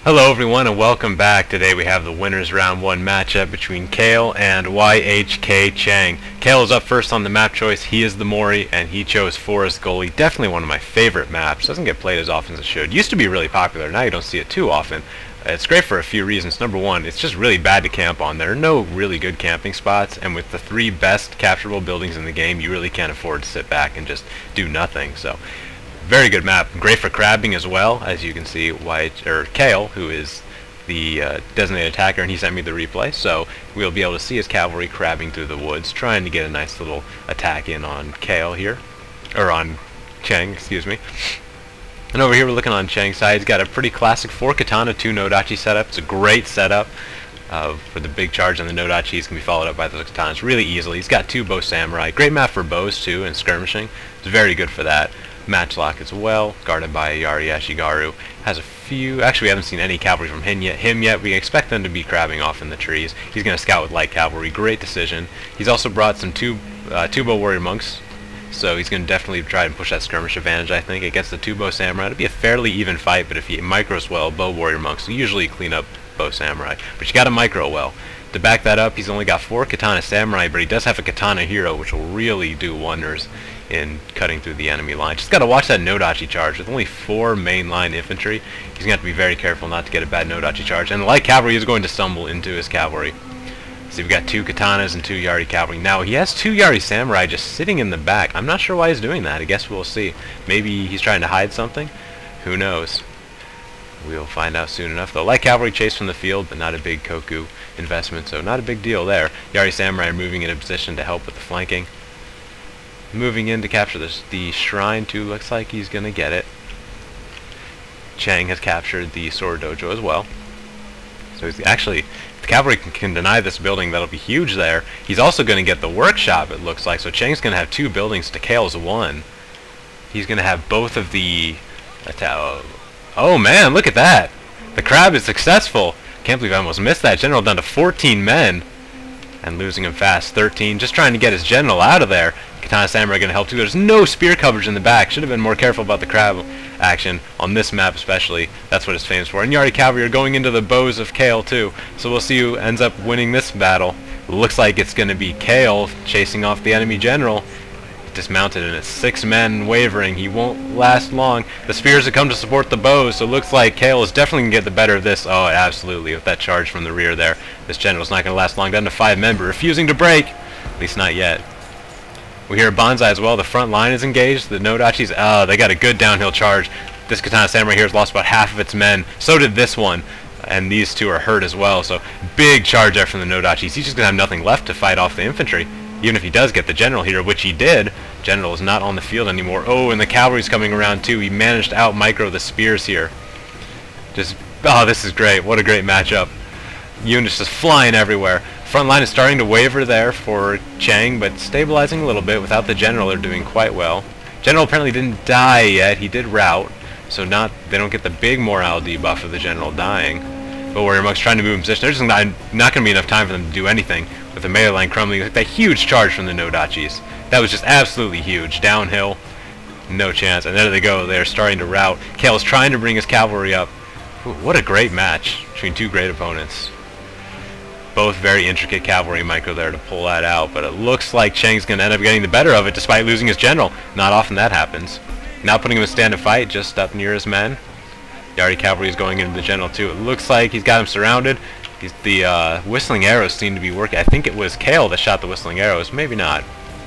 Hello everyone and welcome back. Today we have the winners round 1 matchup between Kale and YHKCHENG. Kale is up first on the map choice. He is the Mori and he chose Forest Goalie. Definitely one of my favorite maps. Doesn't get played as often as it should. Used to be really popular. Now you don't see it too often. It's great for a few reasons. Number one, it's just really bad to camp on. There are no really good camping spots, and with the 3 best capturable buildings in the game, you really can't afford to sit back and just do nothing. So very good map. Great for crabbing as well, as you can see. Kale, who is the designated attacker, and he sent me the replay, so we'll be able to see his cavalry crabbing through the woods, trying to get a nice little attack in on Kale here, or on Cheng, excuse me. And over here we're looking on Cheng's side. He's got a pretty classic 4 katana, 2 nodachi setup. It's a great setup for the big charge on the nodachis. Can be followed up by those katanas really easily. He's got 2 bow samurai. Great map for bows too and skirmishing. It's very good for that. Matchlock as well, guarded by Yari Ashigaru. Has a few, actually we haven't seen any cavalry from him yet. We expect them to be crabbing off in the trees. He's going to scout with light cavalry. Great decision. He's also brought some two bow warrior monks, so he's going to definitely try and push that skirmish advantage, I think, against the 2 bow samurai. It'll be a fairly even fight, but if he micros well, bow warrior monks will usually clean up bow samurai. But you got to micro well. To back that up, he's only got 4 katana samurai, but he does have a katana hero, which will really do wonders in cutting through the enemy line. Just got to watch that nodachi charge. With only 4 mainline infantry, he's going to have to be very careful not to get a bad nodachi charge. And the light cavalry is going to stumble into his cavalry. So we've got 2 katanas and 2 Yari cavalry. Now he has 2 Yari samurai just sitting in the back. I'm not sure why he's doing that. I guess we'll see. Maybe he's trying to hide something. Who knows? We'll find out soon enough. The light cavalry chased from the field, but not a big Koku investment, so not a big deal there. Yari samurai are moving in a position to help with the flanking. Moving in to capture the shrine too. Looks like he's going to get it. Cheng has captured the sword dojo as well. So he's actually, if the cavalry can deny this building, that'll be huge there. He's also going to get the workshop, it looks like. So Cheng's going to have 2 buildings to Kale's 1. He's going to have both of the... Oh man, look at that! The crab is successful! Can't believe I almost missed that. General down to 14 men. And losing him fast. 13. Just trying to get his general out of there. Katana Samurai going to help too. There's no spear coverage in the back. Should have been more careful about the crab action on this map especially. That's what it's famous for. And Yari Cavalry are going into the bows of Kale too. So we'll see who ends up winning this battle. Looks like it's going to be Kale chasing off the enemy general. Dismounted and it's 6 men wavering. He won't last long. The spears have come to support the bows, so it looks like Kale is definitely going to get the better of this. Oh, absolutely, with that charge from the rear there. This general's not going to last long. Down to 5 men, but refusing to break. At least not yet. We hear Banzai as well. The front line is engaged. The nodachis, they got a good downhill charge. This Katana Samurai here has lost about half of its men. So did this one. And these 2 are hurt as well, so big charge there from the nodachis. He's just going to have nothing left to fight off the infantry. Even if he does get the general here, which he did, general is not on the field anymore. Oh, and the cavalry's coming around too. He managed to out-micro the spears here. This is great. What a great matchup. Units just flying everywhere. Front line is starting to waver there for Cheng, but stabilizing a little bit. Without the general, they're doing quite well. General apparently didn't die yet. He did rout, so they don't get the big morale debuff of the general dying. But Warrior Monk's trying to move in position. There's just not going to be enough time for them to do anything. With the melee line crumbling, like that huge charge from the nodachis. That was just absolutely huge. Downhill, no chance. And there they go. They're starting to rout. Kale's trying to bring his cavalry up. Ooh, what a great match between 2 great opponents. Both very intricate cavalry micro there to pull that out. But it looks like Cheng's going to end up getting the better of it despite losing his general. Not often that happens. Now putting him in stand and fight just up near his men. Yari cavalry is going into the general too. It looks like he's got him surrounded. The whistling arrows seem to be working. I think it was Kale that shot the whistling arrows. Maybe not.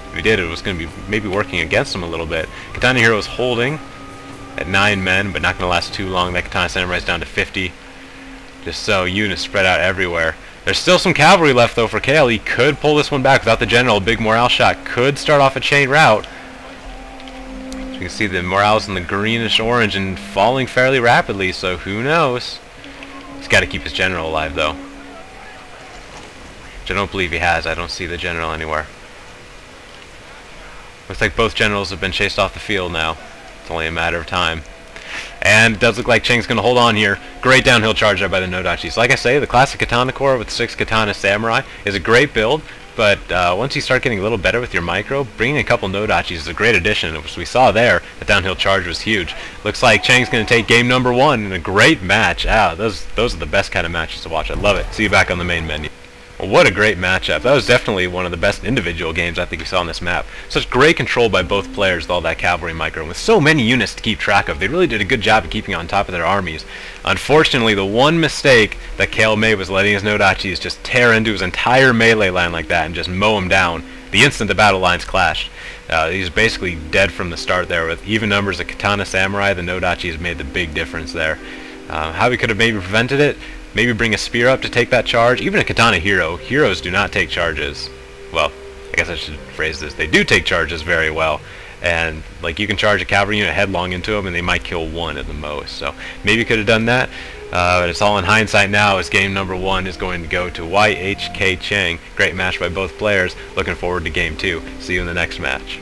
If he did, it was going to be maybe working against him a little bit. Katana Hero is holding at 9 men, but not going to last too long. That Katana Samurai is down to 50. Just so, units spread out everywhere. There's still some cavalry left though for Kale. He could pull this one back without the general. A big morale shot could start off a chain rout. So you can see the morale's in the greenish orange and falling fairly rapidly, so who knows? He's got to keep his general alive though. Which I don't believe he has. I don't see the general anywhere. Looks like both generals have been chased off the field now. It's only a matter of time. And it does look like Cheng's going to hold on here. Great downhill charge there by the nodachis. Like I say, the classic katana core with 6 katana samurai is a great build. but once you start getting a little better with your micro, bringing a couple no-dachis is a great addition. As we saw there, the downhill charge was huge. Looks like Cheng's going to take game number 1 in a great match. Those are the best kind of matches to watch. I love it. See you back on the main menu. Well, what a great matchup. That was definitely one of the best individual games I think we saw on this map. Such great control by both players with all that cavalry micro. And with so many units to keep track of, they really did a good job of keeping on top of their armies. Unfortunately, the one mistake that Kale made was letting his no-dachis just tear into his entire melee line like that and just mow him down the instant the battle lines clashed. He was basically dead from the start there. With even numbers of katana samurai, the no-dachis made the big difference there. How we could have maybe prevented it? Maybe bring a spear up to take that charge. Even a katana hero. Heroes do not take charges. Well, I guess I should phrase this. They do take charges very well. And like you can charge a cavalry unit headlong into them and they might kill one at the most. So maybe could have done that. But it's all in hindsight now as game number 1 is going to go to YHKCHENG. Great match by both players. Looking forward to game 2. See you in the next match.